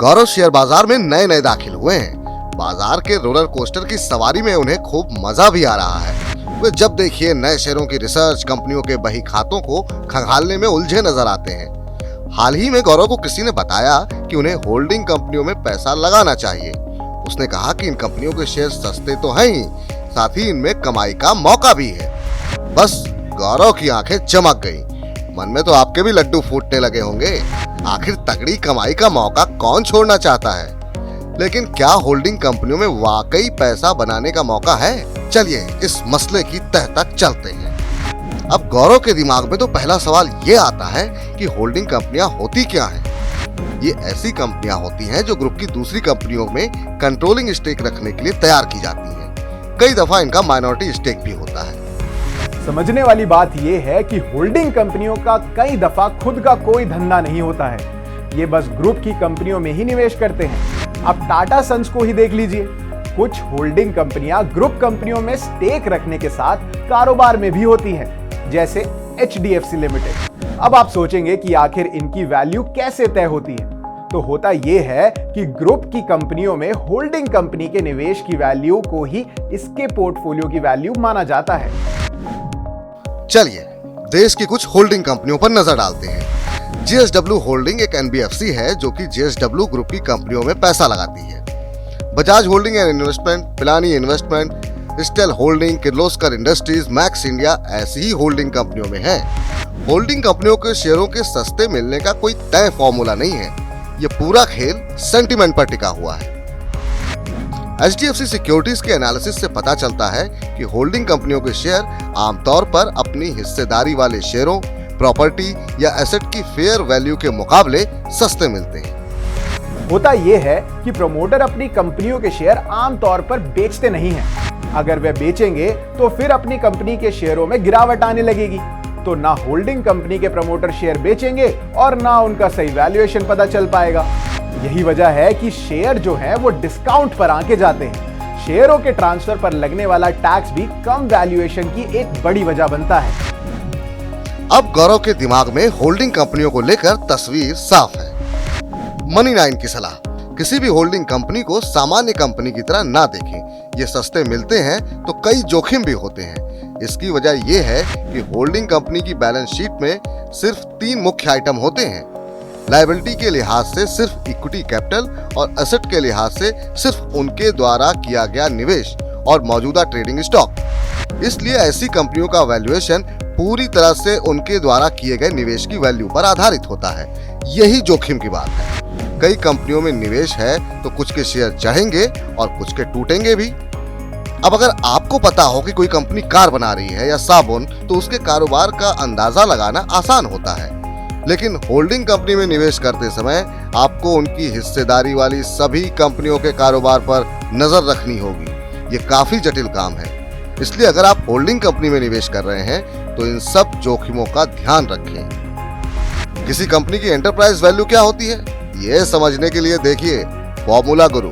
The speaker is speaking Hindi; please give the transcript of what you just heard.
गौरव शेयर बाजार में नए नए दाखिल हुए हैं। बाजार के रोलर कोस्टर की सवारी में उन्हें खूब मजा भी आ रहा है। वे जब देखिए नए शेयरों की रिसर्च, कंपनियों के बही खातों को खंगालने में उलझे नजर आते हैं। हाल ही में गौरव को किसी ने बताया कि उन्हें होल्डिंग कंपनियों में पैसा लगाना चाहिए। उसने कहा कि इन कंपनियों के शेयर सस्ते तो हैं ही, साथ ही इनमें कमाई का मौका भी है। बस गौरव की आंखें चमक गई। मन में तो आपके भी लड्डू फूटने लगे होंगे। आखिर तगड़ी कमाई का मौका कौन छोड़ना चाहता है? लेकिन क्या होल्डिंग कंपनियों में वाकई पैसा बनाने का मौका है? चलिए इस मसले की तह तक चलते हैं। अब गौरव के दिमाग में तो पहला सवाल ये आता है कि होल्डिंग कंपनियां होती क्या हैं? ये ऐसी कंपनियां होती हैं जो ग्रुप की दूसरी कंपनियों में कंट्रोलिंग स्टेक रखने के लिए तैयार की जाती हैं। कई दफा इनका माइनॉरिटी स्टेक भी होता है। समझने वाली बात यह है कि होल्डिंग कंपनियों का कई दफा खुद का कोई धंधा नहीं होता है। ये बस ग्रुप की कंपनियों में ही निवेश करते हैं। अब टाटा सन्स को ही देख लीजिए। कुछ होल्डिंग कंपनियां ग्रुप कंपनियों में स्टेक रखने के साथ कारोबार में भी होती हैं, जैसे HDFC लिमिटेड। अब आप सोचेंगे कि आखिर इनकी वैल्यू कैसे तय होती है? तो होता यह है कि ग्रुप की कंपनियों में होल्डिंग कंपनी के निवेश की वैल्यू को ही इसके पोर्टफोलियो की वैल्यू माना जाता है। चलिए देश की कुछ होल्डिंग कंपनियों पर नजर डालते हैं। JSW होल्डिंग एक NBFC है जो कि JSW ग्रुप की कंपनियों में पैसा लगाती है। Bajaj holding and investment, Pilani investment, Stel holding, Kirloskar industries, Max India ऐसी ही होल्डिंग कंपनियों में है। होल्डिंग कंपनियों के शेयरों के सस्ते मिलने का कोई तय फॉर्मूला नहीं है। ये पूरा खेल सेंटिमेंट पर टिका हुआ है। HDFC सिक्योरिटीज के एनालिसिस से पता चलता है कि होल्डिंग कंपनियों के शेयर आमतौर पर अपनी हिस्सेदारी वाले शेयरों, प्रॉपर्टी या एसेट की फेयर वैल्यू के मुकाबले सस्ते मिलते हैं। होता यह है कि प्रमोटर अपनी कंपनियों के शेयर आमतौर पर बेचते नहीं हैं। अगर वे बेचेंगे तो फिर अपनी कंपनी के शेयरों में गिरावट आने लगेगी। तो ना होल्डिंग कंपनी के प्रमोटर शेयर बेचेंगे और ना उनका सही वैल्यूएशन पता चल पाएगा। यही वजह है कि शेयर जो है वो डिस्काउंट पर आंके जाते हैं। शेयरों के ट्रांसफर पर लगने वाला टैक्स भी कम वैल्यूएशन की एक बड़ी वजह बनता है। अब गौरव के दिमाग में होल्डिंग कंपनियों को लेकर तस्वीर साफ है। मनी 9 की सलाह, किसी भी होल्डिंग कंपनी को सामान्य कंपनी की तरह ना देखें। ये सस्ते मिलते हैं तो कई जोखिम भी होते हैं। इसकी वजह यह है कि होल्डिंग कंपनी की बैलेंस शीट में सिर्फ 3 मुख्य आइटम होते हैं। लायबिलिटी के लिहाज से सिर्फ इक्विटी कैपिटल और एसेट के लिहाज से सिर्फ उनके द्वारा किया गया निवेश और मौजूदा ट्रेडिंग स्टॉक। इसलिए ऐसी कंपनियों का वैल्यूएशन पूरी तरह से उनके द्वारा किए गए निवेश की वैल्यू पर आधारित होता है। यही जोखिम की बात है। कई कंपनियों में निवेश है तो कुछ के शेयर चढ़ेंगे और कुछ के टूटेंगे भी। अब अगर आपको पता हो कि कोई कंपनी कार बना रही है या साबुन, तो उसके कारोबार का अंदाजा लगाना आसान होता है। लेकिन होल्डिंग कंपनी में निवेश करते समय आपको उनकी हिस्सेदारी वाली सभी कंपनियों के कारोबार पर नजर रखनी होगी। ये काफी जटिल काम है। इसलिए अगर आप होल्डिंग कंपनी में निवेश कर रहे हैं तो इन सब जोखिमों का ध्यान रखें। किसी कंपनी की एंटरप्राइज वैल्यू क्या होती है, ये समझने के लिए देखिए फॉर्मूला गुरु।